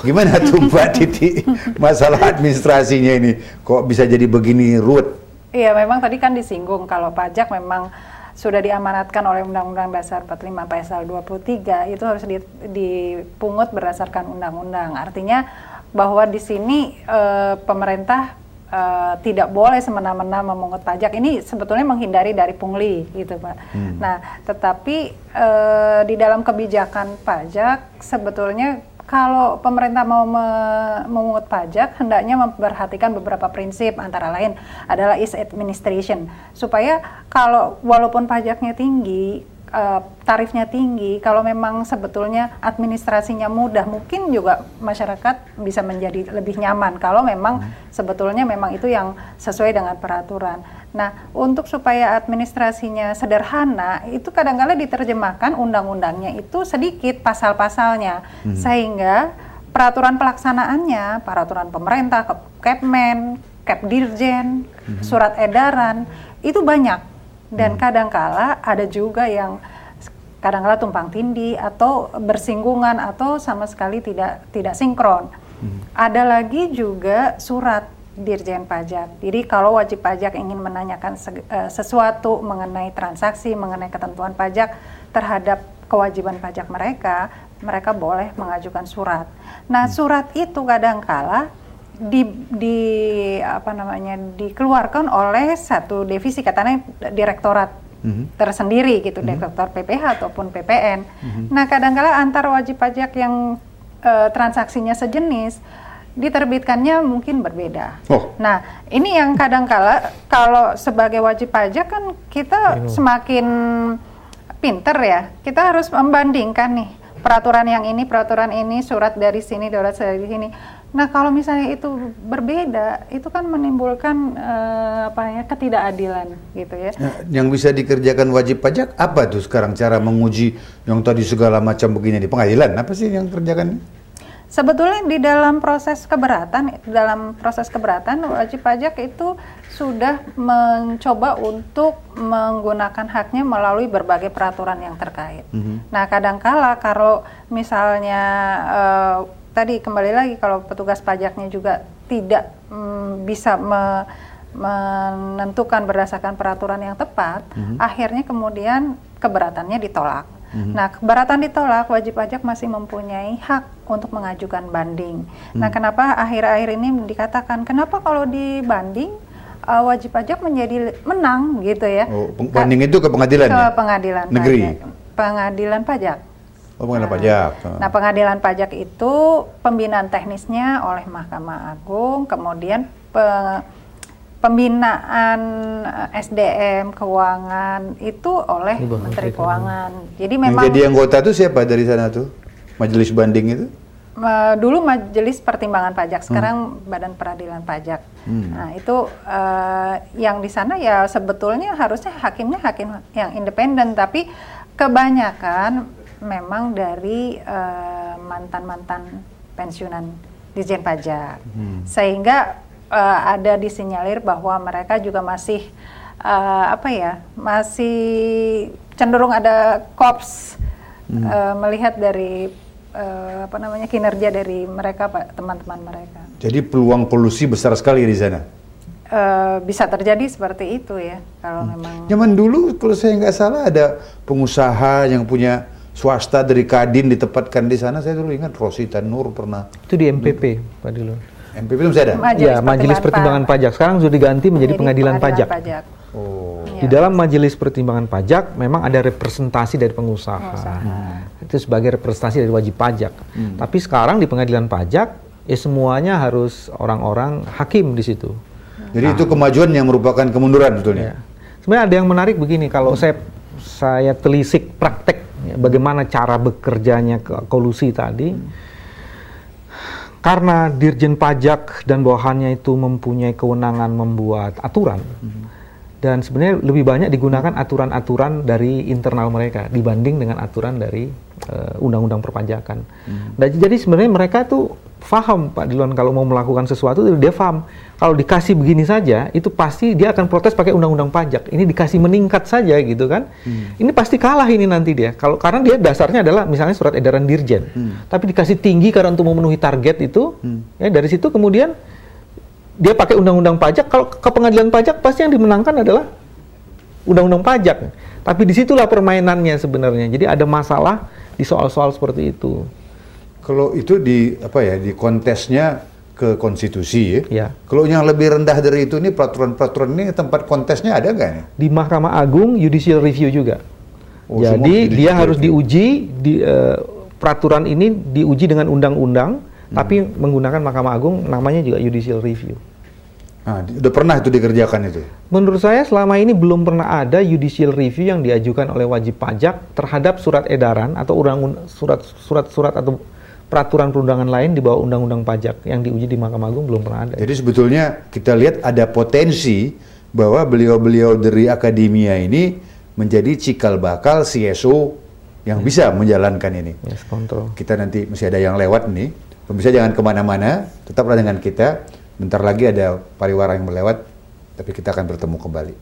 Gimana tuh Mbak Titi masalah administrasinya ini? Kok bisa jadi begini ruwet? Iya, memang tadi kan disinggung kalau pajak memang sudah diamanatkan oleh Undang-Undang Dasar 45 Pasal 23 itu harus dipungut berdasarkan undang-undang. Artinya bahwa di sini pemerintah tidak boleh semena-mena memungut pajak. Ini sebetulnya menghindari dari pungli gitu, Pak. Nah, tetapi di dalam kebijakan pajak sebetulnya kalau pemerintah mau memungut pajak, hendaknya memperhatikan beberapa prinsip, antara lain adalah ease administration, supaya kalau walaupun pajaknya tinggi, tarifnya tinggi, kalau memang sebetulnya administrasinya mudah, mungkin juga masyarakat bisa menjadi lebih nyaman kalau memang sebetulnya memang itu yang sesuai dengan peraturan. Nah, untuk supaya administrasinya sederhana, itu kadang-kadang diterjemahkan undang-undangnya itu sedikit pasal-pasalnya, sehingga peraturan pelaksanaannya, peraturan pemerintah, Kepmen, Kepdirjen, surat edaran, itu banyak. Dan kadang-kala ada juga yang kadang-kala tumpang tindih atau bersinggungan atau sama sekali tidak sinkron. Ada lagi juga surat Dirjen Pajak. Jadi kalau wajib pajak ingin menanyakan sesuatu mengenai transaksi, mengenai ketentuan pajak terhadap kewajiban pajak mereka, mereka boleh mengajukan surat. Nah, surat itu kadang-kala dikeluarkan oleh satu divisi, katanya direktorat tersendiri gitu, direktorat PPH ataupun PPN. Nah, kadang-kala antar wajib pajak yang transaksinya sejenis diterbitkannya mungkin berbeda. Nah, ini yang kadang-kala kalau sebagai wajib pajak kan kita semakin pinter ya, kita harus membandingkan nih peraturan yang ini, peraturan ini, surat dari sini, surat dari sini. Nah, kalau misalnya itu berbeda, itu kan menimbulkan ketidakadilan gitu ya. Nah, yang bisa dikerjakan wajib pajak apa tuh sekarang cara menguji yang tadi segala macam begini di pengadilan? Apa sih yang kerjakan? Sebetulnya di dalam proses keberatan wajib pajak itu sudah mencoba untuk menggunakan haknya melalui berbagai peraturan yang terkait. Nah, kadangkala kalau misalnya tadi kembali lagi kalau petugas pajaknya juga tidak bisa menentukan berdasarkan peraturan yang tepat, akhirnya kemudian keberatannya ditolak. Nah, keberatan ditolak, wajib pajak masih mempunyai hak untuk mengajukan banding. Nah, kenapa akhir-akhir ini dikatakan, kenapa kalau dibanding wajib pajak menjadi menang gitu ya? Banding itu ke pengadilan? Ke pengadilan negeri? Pengadilan pajak. Pengadilan pajak. Nah, pengadilan pajak itu pembinaan teknisnya oleh Mahkamah Agung, kemudian pembinaan SDM keuangan itu oleh Menteri Keuangan. Jadi memang yang jadi anggota itu siapa dari sana tuh? Majelis banding itu? Dulu Majelis Pertimbangan Pajak, sekarang Badan Peradilan Pajak. Nah, itu yang di sana ya sebetulnya harusnya hakimnya hakim yang independen, tapi kebanyakan memang dari mantan-mantan pensiunan Dirjen Pajak. Sehingga ada disinyalir bahwa mereka juga masih masih cenderung ada kops melihat dari kinerja dari mereka, Pak, teman-teman mereka. Jadi peluang kolusi besar sekali di sana. Bisa terjadi seperti itu ya kalau memang. Zaman dulu kalau saya nggak salah ada pengusaha yang punya swasta dari Kadin ditempatkan di sana. Saya dulu ingat Rosita Nur pernah. Itu di MPP, Pak Dilo. MPP itu masih ada? Majelis Pertimbangan Pajak. Sekarang sudah diganti menjadi Pengadilan Pajak. Di dalam Majelis Pertimbangan Pajak memang ada representasi dari pengusaha. Itu sebagai representasi dari wajib pajak. Tapi sekarang di Pengadilan Pajak ya semuanya harus orang-orang hakim di situ. Jadi itu kemajuan yang merupakan kemunduran sebetulnya. Sebenarnya ada yang menarik begini, kalau saya telisik praktek bagaimana cara bekerjanya kolusi tadi. Karena Dirjen Pajak dan bawahannya itu mempunyai kewenangan membuat aturan, dan sebenarnya lebih banyak digunakan aturan-aturan dari internal mereka dibanding dengan aturan dari undang-undang perpajakan. Dan jadi sebenarnya mereka tuh paham Pak Dilwan kalau mau melakukan sesuatu dia paham. Kalau dikasih begini saja itu pasti dia akan protes pakai undang-undang pajak. Ini dikasih meningkat saja gitu kan. Ini pasti kalah ini nanti dia. Karena dia dasarnya adalah misalnya surat edaran dirjen. Tapi dikasih tinggi karena untuk memenuhi target itu ya dari situ kemudian dia pakai undang-undang pajak. Kalau ke pengadilan pajak pasti yang dimenangkan adalah undang-undang pajak. Tapi disitulah permainannya sebenarnya. Jadi ada masalah di soal-soal seperti itu. Kalau itu di kontesnya ke konstitusi ya. Ya. Kalau yang lebih rendah dari itu ini peraturan ini tempat kontesnya ada nggak nih? Di Mahkamah Agung judicial review juga. Oh, jadi dia harus diuji peraturan ini diuji dengan undang-undang tapi menggunakan Mahkamah Agung namanya juga judicial review. Nah, udah pernah itu dikerjakan itu? Menurut saya selama ini belum pernah ada judicial review yang diajukan oleh wajib pajak terhadap surat edaran atau surat atau peraturan perundangan lain di bawah undang-undang pajak yang diuji di Mahkamah Agung belum pernah ada. Jadi sebetulnya kita lihat ada potensi bahwa beliau-beliau dari akademia ini menjadi cikal bakal CSO yang bisa menjalankan ini. Yes, kontrol. Kita nanti masih ada yang lewat nih. Pemirsa jangan kemana-mana, tetaplah dengan kita. Bentar lagi ada pariwara yang melewat, tapi kita akan bertemu kembali.